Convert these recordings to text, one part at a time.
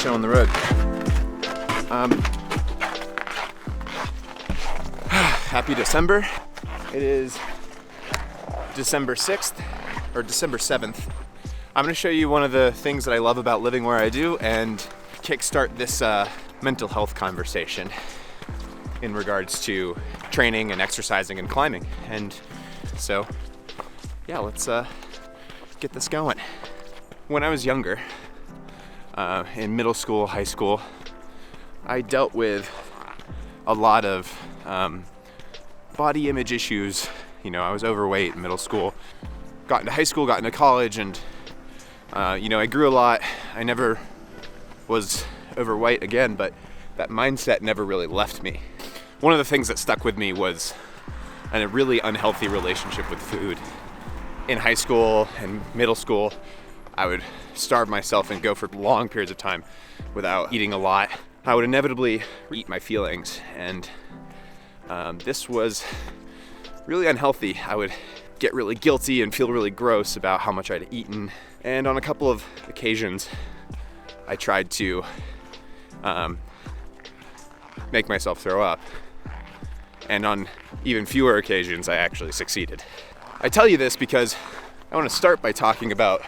show on the road. Happy December. It is December 6th or December 7th. I'm gonna show you one of the things that I love about living where I do and kickstart this mental health conversation in regards to training and exercising and climbing. And so, yeah, let's get this going. When I was younger, in middle school, high school, I dealt with a lot of body image issues. You know, I was overweight in middle school, got into high school, got into college, and you know, I grew a lot. I never was overweight again, but that mindset never really left me. One of the things that stuck with me was a really unhealthy relationship with food. In high school and middle school, I would starve myself and go for long periods of time without eating a lot. I would inevitably eat my feelings, and this was really unhealthy. I would get really guilty and feel really gross about how much I'd eaten. And on a couple of occasions, I tried to make myself throw up. And on even fewer occasions, I actually succeeded. I tell you this because I want to start by talking about,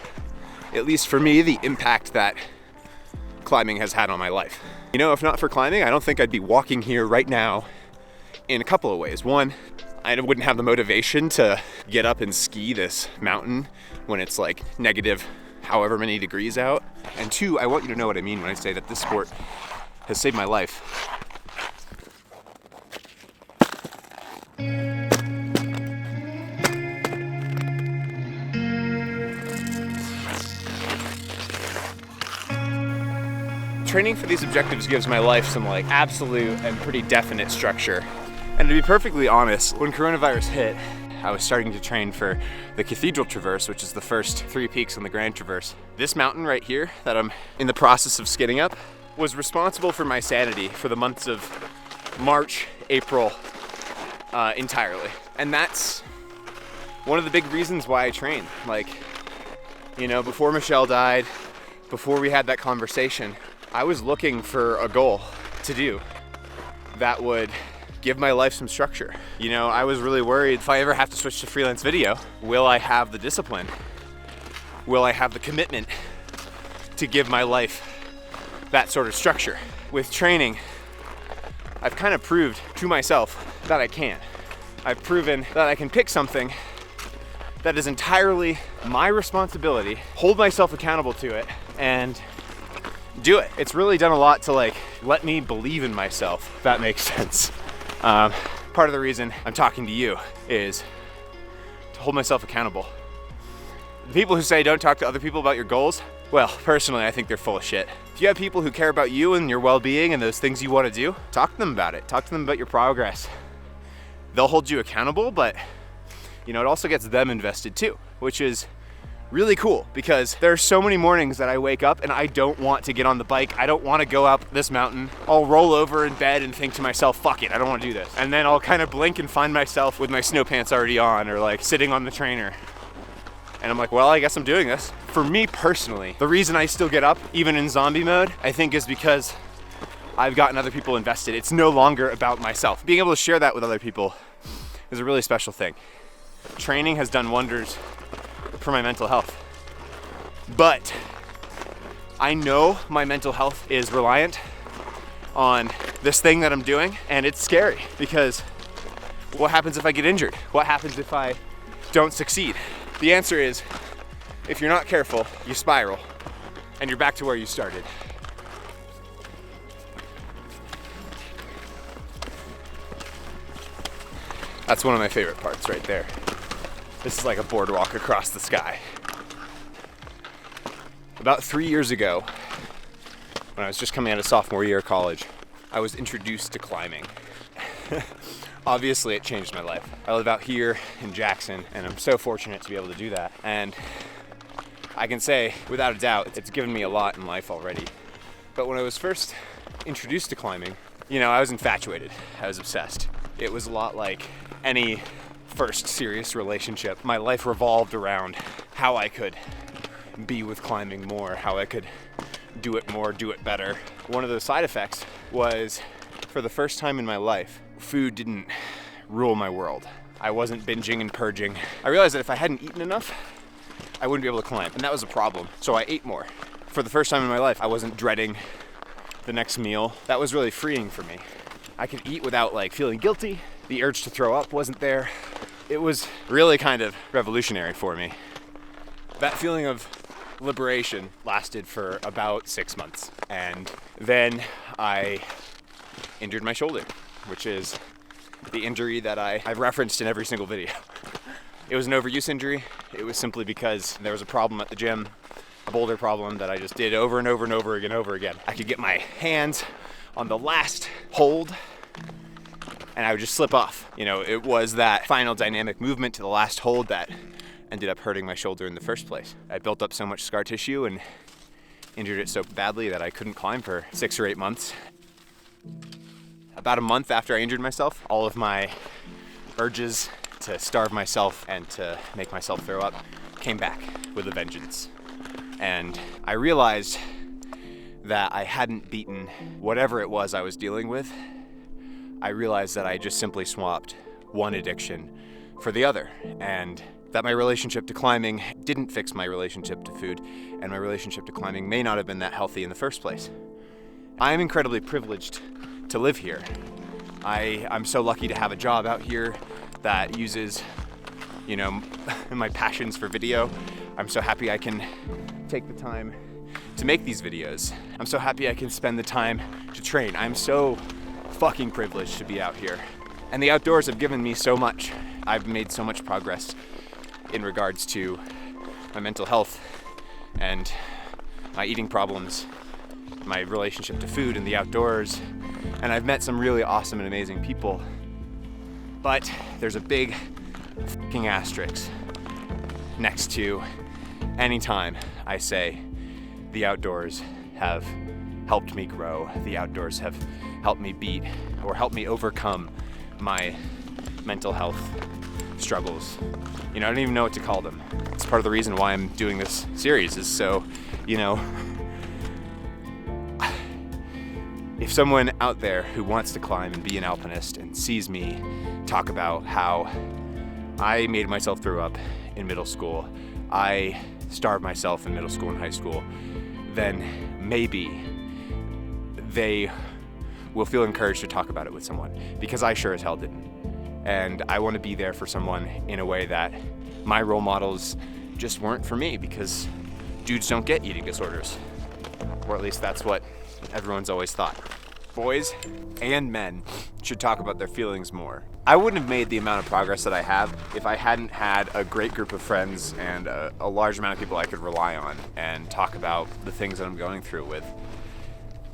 at least for me, the impact that climbing has had on my life. You know, if not for climbing, I don't think I'd be walking here right now in a couple of ways. One, I wouldn't have the motivation to get up and ski this mountain when it's like negative however many degrees out. And two, I want you to know what I mean when I say that this sport has saved my life. Training for these objectives gives my life some like absolute and pretty definite structure. And to be perfectly honest, when coronavirus hit, I was starting to train for the Cathedral Traverse, which is the first 3 peaks on the Grand Traverse. This mountain right here that I'm in the process of skidding up was responsible for my sanity for the months of March, April, entirely. And that's one of the big reasons why I train. Like, you know, before Michelle died, before we had that conversation, I was looking for a goal to do that would give my life some structure. You know, I was really worried if I ever have to switch to freelance video, will I have the discipline? Will I have the commitment to give my life that sort of structure? With training, I've kind of proved to myself that I can. I've proven that I can pick something that is entirely my responsibility, hold myself accountable to it, and do it. It's really done a lot to like let me believe in myself, if that makes sense. Part of the reason I'm talking to you is to hold myself accountable. The people who say don't talk to other people about your goals, well, personally, I think they're full of shit. If you have people who care about you and your well-being and those things you want to do, talk to them about it. Talk to them about your progress. They'll hold you accountable, but you know, it also gets them invested too, which is really cool because there are so many mornings that I wake up and I don't want to get on the bike. I don't want to go up this mountain. I'll roll over in bed and think to myself, fuck it, I don't want to do this. And then I'll kind of blink and find myself with my snow pants already on or like sitting on the trainer. And I'm like, well, I guess I'm doing this. For me personally, the reason I still get up, even in zombie mode, I think is because I've gotten other people invested. It's no longer about myself. Being able to share that with other people is a really special thing. Training has done wonders for my mental health. But I know my mental health is reliant on this thing that I'm doing, and it's scary because what happens if I get injured? What happens if I don't succeed? The answer is, if you're not careful, you spiral and you're back to where you started. That's one of my favorite parts right there. This is like a boardwalk across the sky. About 3 years ago, when I was just coming out of sophomore year of college, I was introduced to climbing. Obviously, it changed my life. I live out here in Jackson, and I'm so fortunate to be able to do that. And I can say, without a doubt, it's given me a lot in life already. But when I was first introduced to climbing, you know, I was infatuated. I was obsessed. It was a lot like any first serious relationship. My life revolved around how I could be with climbing more, how I could do it more, do it better. One of those side effects was, for the first time in my life, food didn't rule my world. I wasn't binging and purging. I realized that if I hadn't eaten enough, I wouldn't be able to climb, and that was a problem. So I ate more. For the first time in my life, I wasn't dreading the next meal. That was really freeing for me. I could eat without like feeling guilty. The urge to throw up wasn't there. It was really kind of revolutionary for me. That feeling of liberation lasted for about 6 months. And then I injured my shoulder, which is the injury that I've referenced in every single video. It was an overuse injury. It was simply because there was a problem at the gym, a boulder problem that I just did over and over and over again. I could get my hands on the last hold and I would just slip off. You know, it was that final dynamic movement to the last hold that ended up hurting my shoulder in the first place. I built up so much scar tissue and injured it so badly that I couldn't climb for 6 or 8 months. About a month after I injured myself, all of my urges to starve myself and to make myself throw up came back with a vengeance. And I realized that I hadn't beaten whatever it was I was dealing with. I realized that I just simply swapped one addiction for the other, and that my relationship to climbing didn't fix my relationship to food, and my relationship to climbing may not have been that healthy in the first place. I am incredibly privileged to live here. I'm so lucky to have a job out here that uses, you know, my passions for video. I'm so happy I can take the time to make these videos. I'm so happy I can spend the time to train. I'm so fucking privileged to be out here. And the outdoors have given me so much. I've made so much progress in regards to my mental health and my eating problems, my relationship to food and the outdoors. And I've met some really awesome and amazing people. But there's a big fucking asterisk next to any time I say the outdoors have helped me grow, the outdoors have helped me beat or helped me overcome my mental health struggles. You know, I don't even know what to call them. It's part of the reason why I'm doing this series, is so, you know, if someone out there who wants to climb and be an alpinist and sees me talk about how I made myself throw up in middle school, I starved myself in middle school and high school, then maybe they will feel encouraged to talk about it with someone, because I sure as hell didn't. And I want to be there for someone in a way that my role models just weren't for me, because dudes don't get eating disorders. Or at least that's what everyone's always thought. Boys and men should talk about their feelings more. I wouldn't have made the amount of progress that I have if I hadn't had a great group of friends and a large amount of people I could rely on and talk about the things that I'm going through with.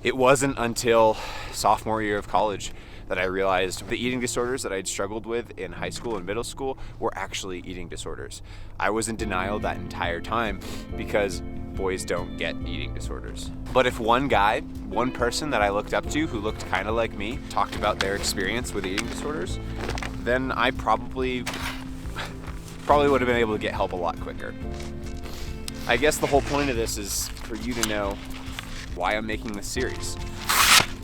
It wasn't until sophomore year of college that I realized the eating disorders that I'd struggled with in high school and middle school were actually eating disorders. I was in denial that entire time because boys don't get eating disorders. But if one guy, one person that I looked up to who looked kind of like me, talked about their experience with eating disorders, then I probably would have been able to get help a lot quicker. I guess the whole point of this is for you to know why I'm making this series.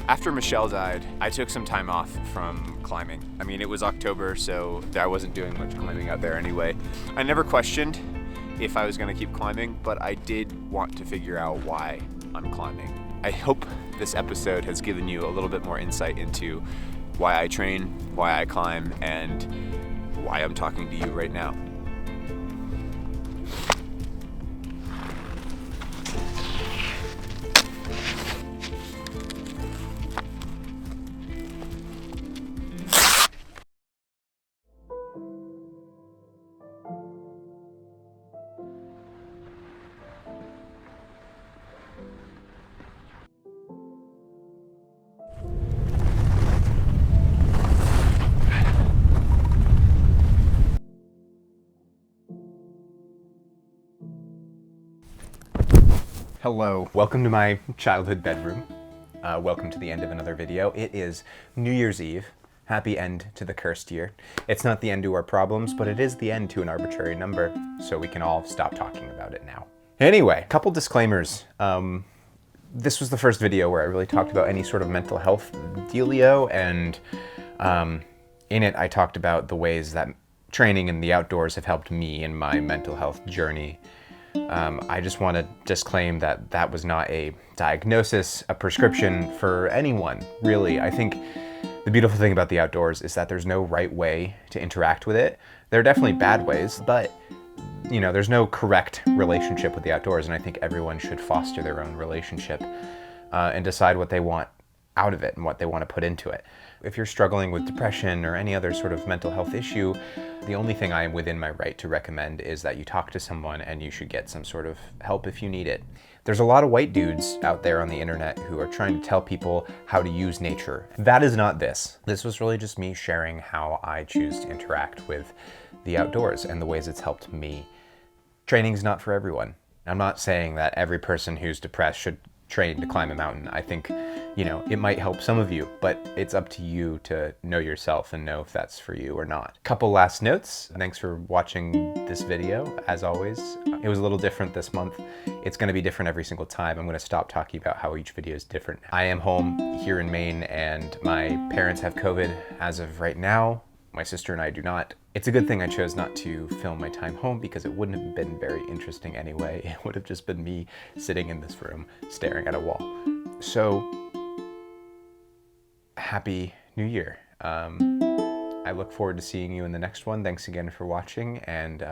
After Michelle died, I took some time off from climbing. I mean, it was October, so I wasn't doing much climbing out there anyway. I never questioned if I was gonna keep climbing, but I did want to figure out why I'm climbing. I hope this episode has given you a little bit more insight into why I train, why I climb, and why I'm talking to you right now. Hello, welcome to my childhood bedroom. Welcome to the end of another video. It is New Year's Eve. Happy end to the cursed year. It's not the end to our problems, but it is the end to an arbitrary number, so we can all stop talking about it now. Anyway, couple disclaimers. This was the first video where I really talked about any sort of mental health dealio, and in it I talked about the ways that training in the outdoors have helped me in my mental health journey. I just want to disclaim that that was not a diagnosis, a prescription for anyone, really. I think the beautiful thing about the outdoors is that there's no right way to interact with it. There are definitely bad ways, but you know, there's no correct relationship with the outdoors, and I think everyone should foster their own relationship and decide what they want out of it and what they want to put into it. If you're struggling with depression or any other sort of mental health issue, the only thing I am within my right to recommend is that you talk to someone, and you should get some sort of help if you need it. There's a lot of white dudes out there on the internet who are trying to tell people how to use nature. That is not this. This was really just me sharing how I choose to interact with the outdoors and the ways it's helped me. Training's not for everyone. I'm not saying that every person who's depressed should train to climb a mountain. I think, you know, it might help some of you, but it's up to you to know yourself and know if that's for you or not. Couple last notes. Thanks for watching this video, as always. It was a little different this month. It's gonna be different every single time. I'm gonna stop talking about how each video is different. I am home here in Maine, and my parents have COVID as of right now. My sister and I do not. It's a good thing I chose not to film my time home, because it wouldn't have been very interesting anyway. It would have just been me sitting in this room staring at a wall. So, Happy New Year. I look forward to seeing you in the next one. Thanks again for watching, and